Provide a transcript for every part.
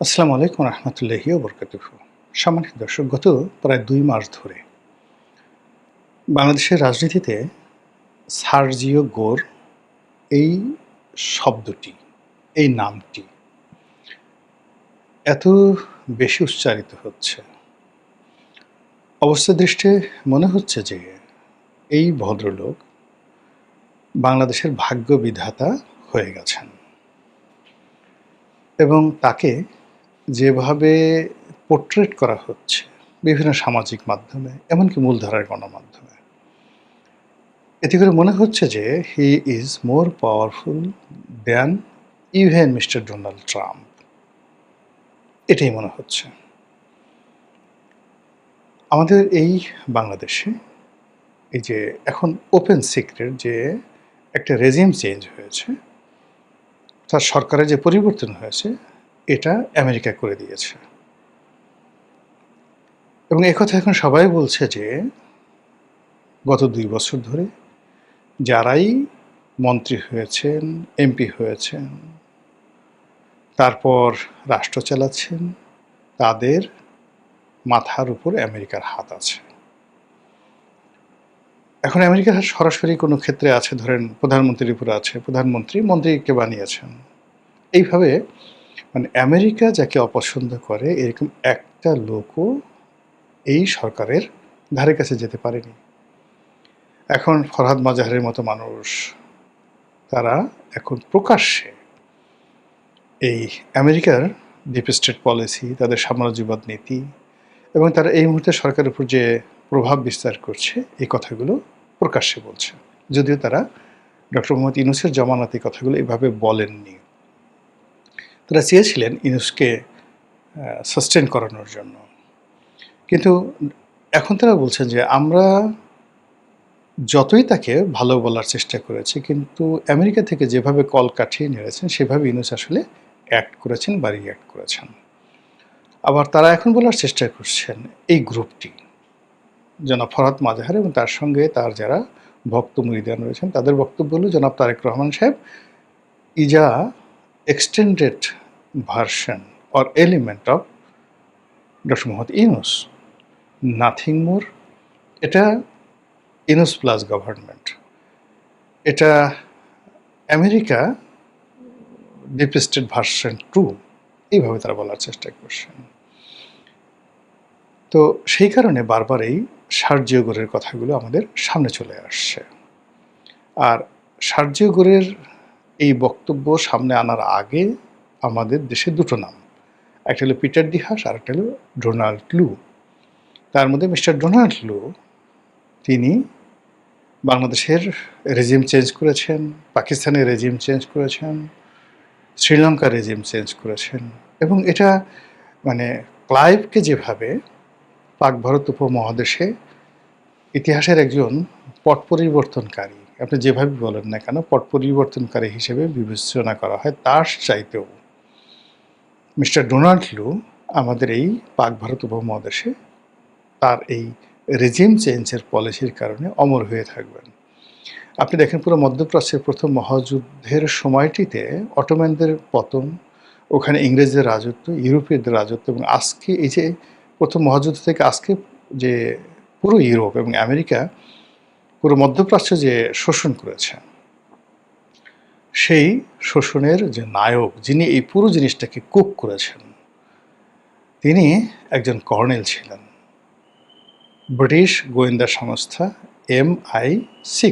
আসসালামু আলাইকুম রহমতুল্লাহি ওয়া বারাকাতুহু। সম্মানিত দর্শক, গত প্রায় ২ মাস ধরে বাংলাদেশের রাজনীতিতে সার্জিও গোর এই শব্দটি, এই নামটি এত বেশি উচ্চারিত হচ্ছে। অবস্থা দৃষ্টে মনে হচ্ছে যে এই ভদ্রলোক বাংলাদেশের ভাগ্য বিধাতা হয়ে গেছেন এবং তাকে যেভাবে পোর্ট্রেট করা হচ্ছে বিভিন্ন সামাজিক মাধ্যমে, এমনকি মূলধারার গণমাধ্যমে, এতে করে মনে হচ্ছে যে he is more powerful than even mister Donald Trump. এটাই মনে হচ্ছে। আমাদের এই বাংলাদেশে এই যে এখন ওপেন সিক্রেট যে একটা রেজিম চেঞ্জ হয়েছে, তার সরকারের যে পরিবর্তন হয়েছে, এটা আমেরিকা করে দিয়েছে। এবং একথা এখন সবাই বলছে যে গত ২ বছর ধরে যারাই মন্ত্রী হয়েছেন, এমপি হয়েছেন, তারপর রাষ্ট্র চালাচ্ছেন, তাদের মাথার উপর আমেরিকার হাত আছে। এখন আমেরিকার হাত সরাসরি কোনো ক্ষেত্রে আছে, ধরেন প্রধানমন্ত্রীর উপরে আছে, প্রধানমন্ত্রী মন্ত্রীকে বানিয়েছেন। এইভাবে মানে আমেরিকা যাকে অপছন্দ করে এরকম একটা লোকও এই সরকারের ধারে কাছে যেতে পারেনি। এখন ফরহাদ মাজাহারের মতো মানুষ, তারা এখন প্রকাশ্যে এই আমেরিকার ডিপ স্টেট পলিসি, তাদের সাম্রাজ্যবাদ নীতি এবং তারা এই মুহূর্তে সরকারের উপর যে প্রভাব বিস্তার করছে, এই কথাগুলো প্রকাশ্যে বলছে। যদিও তারা ডক্টর মোহাম্মদ ইউনূসের জমানাতে এই কথাগুলো এভাবে বলেননি। তারা চেয়েছিলেন ইউনূসকে সাস্টেন করানোর জন্য। কিন্তু এখন তারা বলছেন যে আমরা যতই তাকে ভালো বলার চেষ্টা করেছি, কিন্তু আমেরিকা থেকে যেভাবে কল কাঠিয়ে নিয়েছেন সেভাবে ইউনূস আসলে অ্যাক্ট করেছেন বা রিঅ্যাক্ট করেছেন। আবার তারা এখন বলার চেষ্টা করছেন এই গ্রুপটি, জনাব ফরহাদ মাজাহার এবং তার সঙ্গে তার যারা ভক্ত মুরিদান রয়েছেন, তাদের বক্তব্য হলো জনাব তারেক রহমান সাহেব is a extended version or element of doctor Mohammad Yunus, nothing more. এটা ইউনূস প্লাস গভর্নমেন্ট, এটা আমেরিকা ডিপ স্টেট ভার্সন 2, এইভাবে তারা বলার চেষ্টা করছেন। তো সেই কারণে বারবার এই সার্জিও গোরের কথাগুলো আমাদের সামনে চলে আসছে। আর সার্জিও গোরের এই বক্তব্য সামনে আনার আগে আমাদের দেশে দুটো নাম, একটা হলো পিটার ডিহাস আর একটা হলো ডোনাল্ড লু। তার মধ্যে মিস্টার ডোনাল্ড লু, তিনি বাংলাদেশের রেজিম চেঞ্জ করেছেন, পাকিস্তানের রেজিম চেঞ্জ করেছেন, শ্রীলঙ্কার রেজিম চেঞ্জ করেছেন এবং এটা মানে ক্লাইভকে যেভাবে পাক ভারত উপমহাদেশে ইতিহাসের একজন পট পরিবর্তনকারী, আপনি যেভাবে বলেন না কেন, পট পরিবর্তনকারী হিসেবে বিবেচনা করা হয়, তার চাইতেও মিস্টার ডোনাল্ড লু আমাদের এই পাক ভারত উপমহাদেশে তার এই রেজিম চেঞ্জের পলিসির কারণে অমর হয়ে থাকবেন। আপনি দেখেন পুরো মধ্যপ্রাচ্যের প্রথম মহাযুদ্ধের সময়টিতে অটোম্যানদের পতন, ওখানে ইংরেজদের রাজত্ব, ইউরোপীয়দের রাজত্ব এবং আজকে এই যে প্রথম মহাযুদ্ধ থেকে আজকে যে পুরো ইউরোপ এবং আমেরিকা পুরো মধ্যপ্রাচ্য যে শোষণ করেছে, সেই শোষণের যে নায়ক, যিনি এই পুরো জিনিসটাকে কুক করেছেন, তিনি একজন কর্নেল ছিলেন ব্রিটিশ গোয়েন্দা সংস্থা MI6।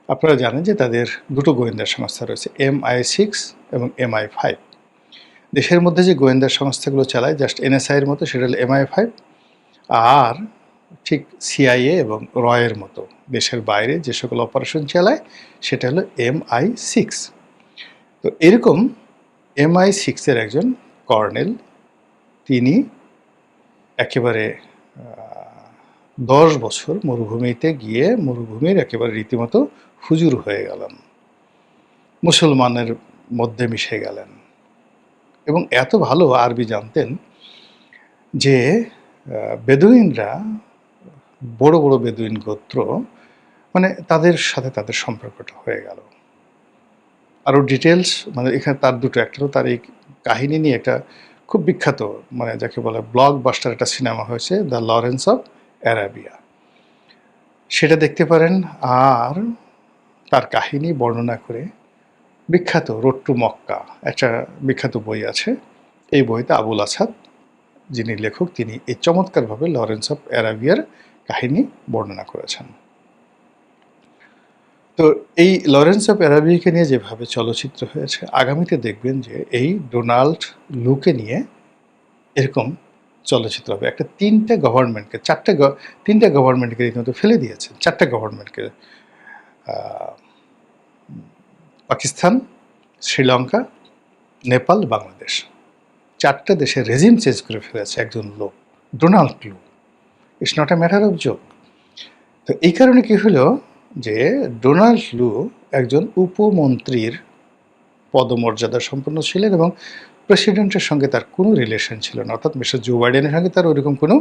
আপনারা জানেন যে তাদের দুটো গোয়েন্দা সংস্থা রয়েছে, MI6 এবং MI5। দেশের মধ্যে যে গোয়েন্দা সংস্থাগুলো চালায় জাস্ট NSI-এর মতো, সেটা হলো MI5। আর ঠিক CIA এবং রয়ের মতো দেশের বাইরে যে সকল অপারেশন চালায়, সেটা হলো MI6। তো এরকম MI6-এর একজন কর্নেল, তিনি একেবারে 10 বছর মরুভূমিতে গিয়ে মরুভূমির একেবারে রীতিমতো হুজুর হয়ে গেলেন, মুসলমানের মধ্যে মিশে গেলেন এবং এত ভালো আরবি জানতেন যে বেদুইনরা, বড় বড় বেদুইন গোত্র, মানে তাদের সাথে তাদের সম্পর্কটা হয়ে গেল। আরও ডিটেলস মানে এখানে তার দুটো, একটা হলো তার এই কাহিনী নিয়ে একটা খুব বিখ্যাত, মানে যাকে বলে ব্লকবাস্টার একটা সিনেমা হয়েছে, দ্য লরেন্স অফ অ্যারাবিয়া। সেটা দেখতে পারেন। আর তার কাহিনী বর্ণনা করে বিখ্যাত রোড টু মক্কা একটা বিখ্যাত বই আছে। এই বইতে আবুল আসাদ, যিনি লেখক, তিনি এই চমৎকারভাবে লরেন্স অফ অ্যারাবিয়ার কাহিনী বর্ণনা করেছেন। তো এই লরেন্স অফ অ্যারাবিয়াকে নিয়ে যেভাবে চলচ্চিত্র হয়েছে, আগামীতে দেখবেন যে এই ডোনাল্ড লুকে নিয়ে এরকম চলচ্চিত্র হবে। একটা তিনটা গভর্নমেন্টকে রীতিমতো ফেলে দিয়েছে। 4টা গভর্নমেন্টকে, পাকিস্তান, শ্রীলঙ্কা, নেপাল, বাংলাদেশ, 4টা দেশের রেজিম চেঞ্জ করে ফেলেছে একজন লোক, ডোনাল্ড লু। It's not a matter of joke. তো এই কারণে কি হলো যে ডোনাল্ড লু একজন উপমন্ত্রীর পদমর্যাদা সম্পন্ন ছিলেন এবং প্রেসিডেন্টের সঙ্গে তার কোনো রিলেশন ছিল না, অর্থাৎ মিস্টার জো বাইডেনের সঙ্গে তার ওইরকম কোনো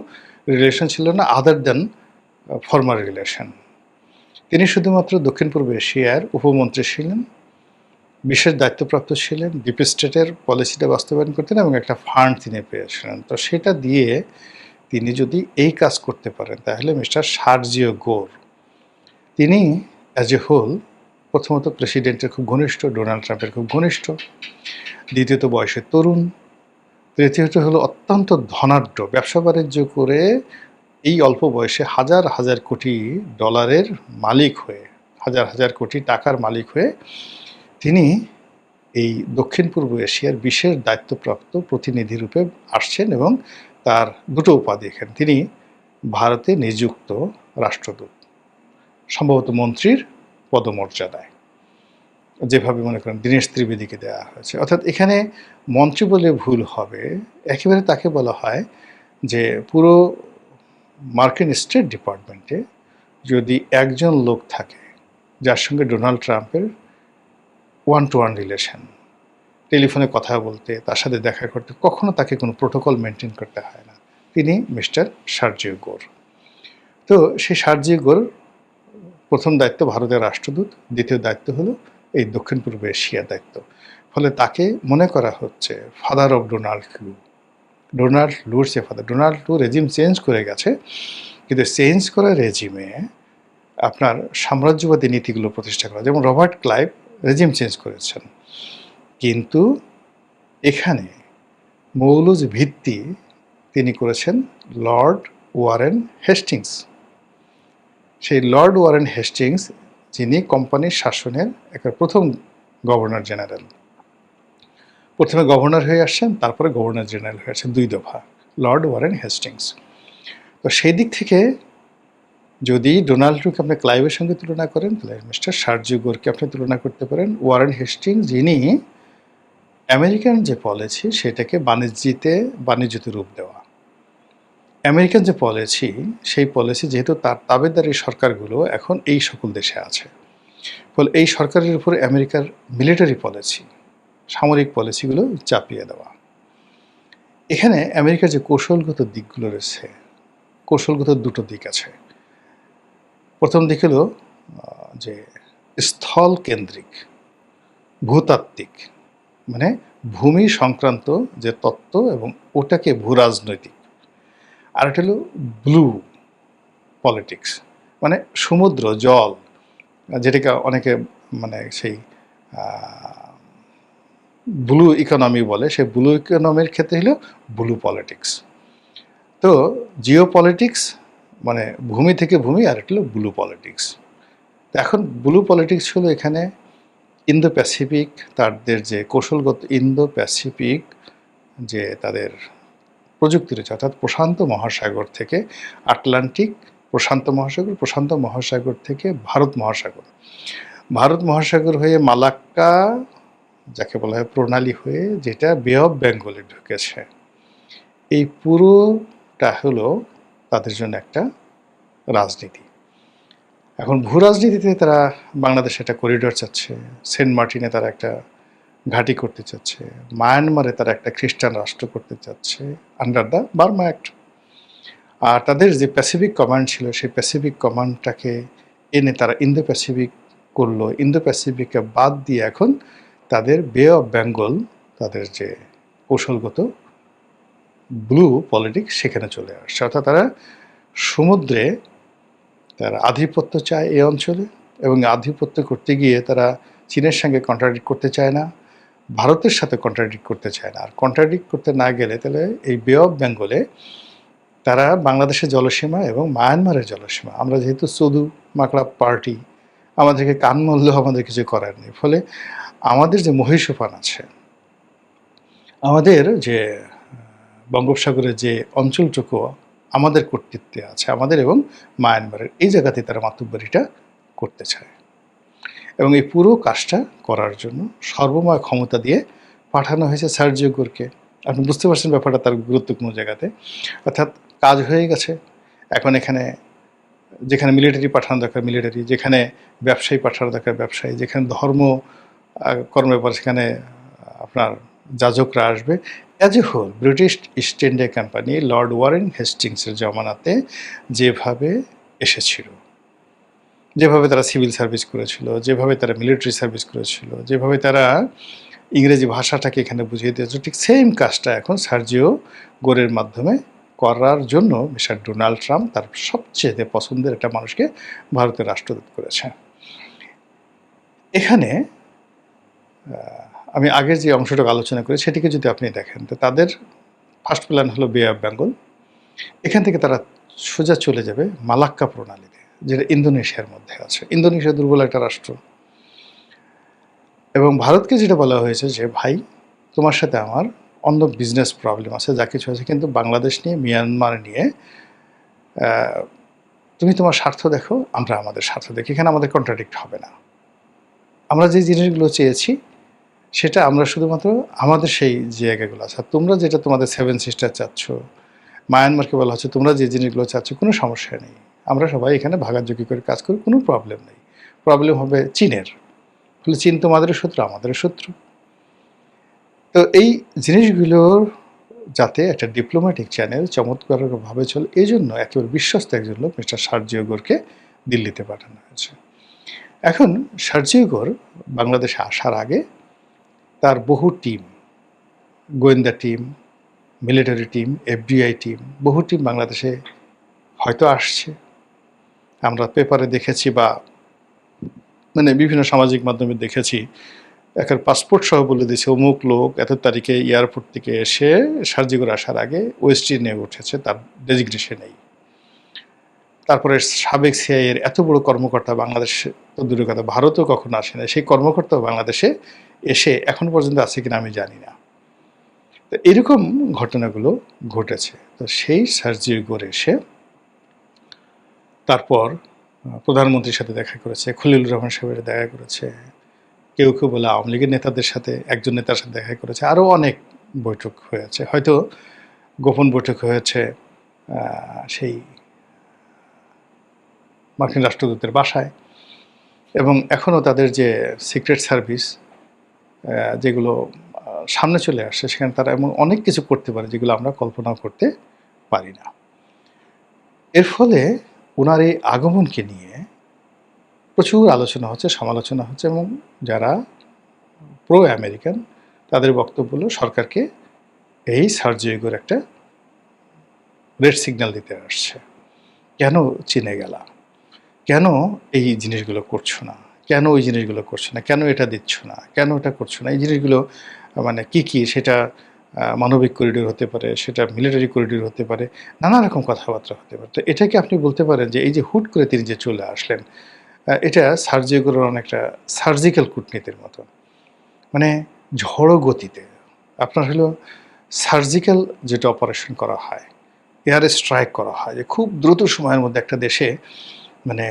রিলেশন ছিল না আদার দ্যান ফর্মাল রিলেশন। তিনি শুধুমাত্র দক্ষিণ পূর্ব এশিয়ার উপমন্ত্রী ছিলেন, বিশেষ দায়িত্বপ্রাপ্ত ছিলেন, ডিপ স্টেটের পলিসিটা বাস্তবায়ন করতেন এবং একটা ফান্ড তিনি পেয়েছিলেন। তো সেটা দিয়ে তিনি যদি এই কাজ করতে পারেন তাহলে মিস্টার সার্জিও গোর, তিনি অ্যাজ এ হোল প্রথমত প্রেসিডেন্টের খুব ঘনিষ্ঠ, ডোনাল্ড ট্রাম্পের খুব ঘনিষ্ঠ, দ্বিতীয়ত বয়সে তরুণ, তৃতীয়ত হলো অত্যন্ত ধনাঢ্য, ব্যবসা বাণিজ্য করে এই অল্প বয়সে হাজার হাজার কোটি ডলারের মালিক হয়ে, হাজার হাজার কোটি টাকার মালিক হয়ে তিনি এই দক্ষিণ পূর্ব এশিয়ার বিশেষ দায়িত্বপ্রাপ্ত প্রতিনিধি রূপে আসছেন এবং তার দুটো উপাধি এখানে। তিনি ভারতে নিযুক্ত রাষ্ট্রদূত, সম্ভবত মন্ত্রীর পদমর্যাদায়, যেভাবে মনে করেন দীনেশ ত্রিবেদীকে দেওয়া হয়েছে। অর্থাৎ এখানে মন্ত্রী বলে ভুল হবে, একেবারে তাকে বলা হয় যে পুরো মার্কিন স্টেট ডিপার্টমেন্টে যদি একজন লোক থাকে যার সঙ্গে ডোনাল্ড ট্রাম্পের ওয়ান টু ওয়ান রিলেশন, টেলিফোনে কথা বলতে, তার সাথে দেখা করতে, কখনো তাকে কোনো প্রোটোকল মেনটেন করতে হয় না, তিনি মিস্টার সার্জিও গোর। তো সেই সার্জিও গোর প্রথম দায়িত্ব ভারতের রাষ্ট্রদূত, দ্বিতীয় দায়িত্ব হলো এই দক্ষিণ পূর্ব এশিয়ার দায়িত্ব। ফলে তাকে মনে করা হচ্ছে father of Donald Lu. Donald লুর সে father. Donald Lu regime change করে গেছে, কিন্তু চেঞ্জ করা রেজিমে আপনার সাম্রাজ্যবাদী নীতিগুলো প্রতিষ্ঠা করা, যেমন রবার্ট ক্লাইভ রেজিম চেঞ্জ করেছেন, কিন্তু এখানে মৌলুজ ভিত্তি তিনি করেছেন লর্ড ওয়ারেন হেস্টিংস। সেই লর্ড ওয়ারেন হেস্টিংস, যিনি কোম্পানির শাসনের একটা প্রথম গভর্নর জেনারেল, প্রথমে গভর্নর হয়ে আসছেন, তারপরে গভর্নর জেনারেল হয়েছেন 2 দফা, লর্ড ওয়ারেন হেস্টিংস। তো সেই দিক থেকে যদি ডোনাল্ড ট্রাম্পকে আপনি ক্লাইভের সঙ্গে তুলনা করেন, তাহলে মিস্টার সার্জিও গোরকে আপনি তুলনা করতে পারেন ওয়ারেন হেস্টিংস, যিনি আমেরিকান যে পলিসি সেটাকে বাণিজ্যতে রূপ দেওয়া। আমেরিকান যে পলিসি, সেই পলিসি যেহেতু তার তাবেদারি সরকারগুলো এখন এই সকল দেশে আছে, ফলে এই সরকারের উপরে আমেরিকার মিলিটারি পলিসি, সামরিক পলিসিগুলো চাপিয়ে দেওয়া। এখানে আমেরিকার যে কৌশলগত দিকগুলো রয়েছে, কৌশলগত দুটো দিক আছে। প্রথম দিক হলো যে স্থল কেন্দ্রিক, ভূতাত্ত্বিক, মানে ভূমি সংক্রান্ত যে তত্ত্ব এবং ওটাকে ভূরাজনৈতিক। আর একটা হলো ব্লু পলিটিক্স, মানে সমুদ্র জল, যেটাকে অনেকে মানে সেই ব্লু ইকোনমি বলে, সেই ব্লু ইকোনমির ক্ষেত্রে হলো ব্লু পলিটিক্স। তো জিও পলিটিক্স মানে ভূমি থেকে ভূমি, আর একটা হলো ব্লু পলিটিক্স। তো এখন ব্লু পলিটিক্স হলো এখানে ইন্দো প্যাসিফিক, তাদের যে কৌশলগত ইন্দো প্যাসিফিক যে তাদের প্রযুক্তি রয়েছে, অর্থাৎ প্রশান্ত মহাসাগর থেকে আটলান্টিক, প্রশান্ত মহাসাগর, প্রশান্ত মহাসাগর থেকে ভারত মহাসাগর, ভারত মহাসাগর হয়ে মালাক্কা, যাকে বলা হয় প্রণালী হয়ে, যেটা বে অফ বেঙ্গলে ঢুকেছে। এই পুরোটা হলো তাদের জন্য একটা রাজনীতি। এখন ভূ রাজনীতিতে তারা বাংলাদেশে একটা করিডোর চাচ্ছে, সেন্ট মার্টিনে তারা একটা ঘাঁটি করতে চাচ্ছে, মায়ানমারে তারা একটা খ্রিস্টান রাষ্ট্র করতে চাচ্ছে আন্ডার দ্য বার্মা অ্যাক্ট। আর তাদের যে প্যাসিফিক কমান্ড ছিল, সেই প্যাসিফিক কমান্ডটাকে এনে তারা ইন্দো প্যাসিফিক করলো। ইন্দো প্যাসিফিককে বাদ দিয়ে এখন তাদের বে অফ বেঙ্গল, তাদের যে কৌশলগত ব্লু পলিটিক্স সেখানে চলে আসছে। অর্থাৎ তারা সমুদ্রে তারা আধিপত্য চায় এই অঞ্চলে, এবং আধিপত্য করতে গিয়ে তারা চীনের সঙ্গে কন্ট্রাডিক্ট করতে চায় না, ভারতের সাথে কন্ট্রাডিক্ট করতে চায় না। আর কন্ট্রাডিক্ট করতে না গেলে তাহলে এই বে অফ বেঙ্গলে তারা বাংলাদেশের জলসীমা এবং মায়ানমারের জলসীমা, আমরা যেহেতু চদু মাকড়া পার্টি, আমাদেরকে কান মূল্যেও আমাদের কিছু করার নেই। ফলে আমাদের যে মহীসোফান আছে, আমাদের যে বঙ্গোপসাগরের যে অঞ্চলটুকু আমাদের কর্তৃত্বে আছে, আমাদের এবং মায়ানমারের, এই জায়গাতে তারা মাতুব্বরিটা করতে চায়। এবং এই পুরো কাজটা করার জন্য সর্বময় ক্ষমতা দিয়ে পাঠানো হয়েছে সার্জিও গোরকে। আপনি বুঝতে পারছেন ব্যাপারটা তার গুরুত্বপূর্ণ জায়গাতে। অর্থাৎ কাজ হয়ে গেছে। এখন এখানে যেখানে মিলিটারি পাঠানো দরকার মিলিটারি, যেখানে ব্যবসায়ী পাঠানো দরকার ব্যবসায়ী, যেখানে ধর্ম কর্ম ব্যাপার সেখানে আপনার যাজকরা আসবে। As a whole British East India Company Lord Warren হেস্টিংসের জমানাতে যেভাবে এসেছিল, যেভাবে তারা সিভিল সার্ভিস করেছিল, যেভাবে তারা মিলিটারি সার্ভিস করেছিল, যেভাবে তারা ইংরেজি ভাষাটাকে এখানে বুঝিয়ে দিয়েছে, ঠিক সেম কাজটা এখন সার্জিও গোরের মাধ্যমে করার জন্য মিস্টার ডোনাল্ড ট্রাম্প তার সবচেয়ে পছন্দের একটা মানুষকে ভারতের রাষ্ট্রদূত করেছে। এখানে আমি আগের যে অংশটুকু আলোচনা করি সেটিকে যদি আপনি দেখেন, তো তাদের ফার্স্ট প্ল্যান হলো বে অফ বেঙ্গল। এখান থেকে তারা সোজা চলে যাবে মালাক্কা প্রণালীতে, যেটা ইন্দোনেশিয়ার মধ্যে আছে। ইন্দোনেশিয়া দুর্বল একটা রাষ্ট্র, এবং ভারতকে যেটা বলা হয়েছে যে ভাই তোমার সাথে আমার অন্য বিজনেস প্রবলেম আছে, যা কিছু আছে, কিন্তু বাংলাদেশ নিয়ে, মিয়ানমার নিয়ে তুমি তোমার স্বার্থ দেখো, আমরা আমাদের স্বার্থ দেখি, এখানে আমাদের কন্ট্রাডিক্ট হবে না। আমরা যে জিনিসগুলো চেয়েছি সেটা আমরা শুধুমাত্র আমাদের সেই জায়গাগুলো আছে। আর তোমরা যেটা তোমাদের সেভেন সিস্টার চাচ্ছ, মায়ানমারকে বলা হচ্ছে তোমরা যে জিনিসগুলো চাচ্ছ, কোনো সমস্যা নেই, আমরা সবাই এখানে ভাগাযোগি করে কাজ করি, কোনো প্রবলেম নেই। প্রবলেম হবে চীনের। ফলে চীন তোমাদেরও শত্রু, আমাদেরও শত্রু। তো এই জিনিসগুলোর যাতে একটা ডিপ্লোম্যাটিক চ্যানেল চমৎকারভাবে চলে, এই জন্য একেবারে বিশ্বস্ত একজন লোক মিস্টার সার্জিও গোরকে দিল্লিতে পাঠানো হয়েছে। এখন সার্জিও গোর বাংলাদেশে আসার আগে তার বহু টিম, গোয়েন্দা team, military team, FBI team, বহু টিম বাংলাদেশে হয়তো আসছে। আমরা পেপারে দেখেছি বা মানে বিভিন্ন সামাজিক মাধ্যমে দেখেছি, একটা পাসপোর্ট সহ বলে দিয়েছে অমুক লোক এত তারিখে এয়ারপোর্ট থেকে এসে সার্জিগর আসার আগে ওয়েস্টিনে উঠেছে, তার ডেজিগনেশন নেই। তারপরে সাবেক সিআইএর এত বড় কর্মকর্তা বাংলাদেশে, তো দূরের কথা ভারতও কখনো আসে না, সেই কর্মকর্তাও বাংলাদেশে এসে এখন পর্যন্ত আছে কিনা আমি জানি না। তো এরকম ঘটনাগুলো ঘটেছে। তো সেই সার্জিও গোর এসে তারপর প্রধানমন্ত্রীর সাথে দেখা করেছে, খলিলুর রহমান সাহেবের দেখা করেছে, কেউ কেউ বলে আওয়ামী লীগের নেতাদের সাথে, একজন নেতার সাথে দেখা করেছে, আরও অনেক বৈঠক হয়েছে, হয়তো গোপন বৈঠক হয়েছে সেই মার্কিন রাষ্ট্রদূতের বাসায়। এবং এখনও তাদের যে সিক্রেট সার্ভিস যেগুলো সামনে চলে আসছে, সেখানে তারা এমন অনেক কিছু করতে পারে যেগুলো আমরা কল্পনাও করতে পারি না। এর ফলে ওনার এই আগমনকে নিয়ে প্রচুর আলোচনা হচ্ছে, সমালোচনা হচ্ছে, এবং যারা প্রো আমেরিকান তাদের বক্তব্য হলো সরকারকে এই সার্জিও গোর একটা রেড সিগন্যাল দিতে আসছে। কেন চীনে গেলা, কেন এই জিনিসগুলো করছো না, কেন ওই জিনিসগুলো করছো না, কেন এটা দিচ্ছ না, কেন এটা করছো না, এই জিনিসগুলো মানে কি কি, সেটা মানবিক করিডোর হতে পারে, সেটা মিলিটারি করিডোর হতে পারে, নানা রকম কথাবার্তা হতে পারে। তো এটাকে আপনি বলতে পারেন যে এই যে হুট করে তিনি যে চলে আসলেন, এটা সার্জিও গোরের অনেকটা সার্জিক্যাল কূটনীতির মতো, মানে ঝড়ো গতিতে আপনার হলো সার্জিক্যাল যেটা অপারেশন করা হয়, এয়ার স্ট্রাইক করা হয়, যে খুব দ্রুত সময়ের মধ্যে একটা দেশে মানে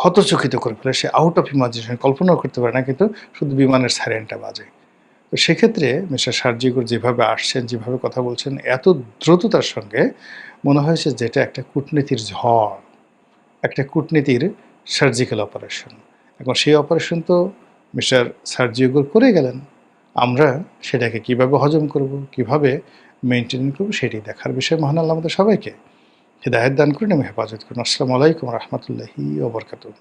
হতচকিত করে ফেলে, সে আউট অফ ইমাজিনেশন কল্পনাও করতে পারে না, কিন্তু শুধু বিমানের সাইরেনটা বাজে। তো সেক্ষেত্রে মিস্টার সার্জিও গোর যেভাবে আসছেন, যেভাবে কথা বলছেন, এত দ্রুততার সঙ্গে মনে হয়েছে যেটা একটা কূটনীতির ঝড়, একটা কূটনীতির সার্জিক্যাল অপারেশন। এখন সেই অপারেশন তো মিস্টার সার্জিও গোর করে গেলেন, আমরা সেটাকে কিভাবে হজম করব, কিভাবে মেনটেন করব, সেটি দেখার বিষয়। মহান আল্লাহ আমাদের সবাইকে হিদায়াত দান করুন এবং হেফাজত করুন। আসসালামু আলাইকুম রহমতুল্লাহি ওয়া বারাকাতুহু।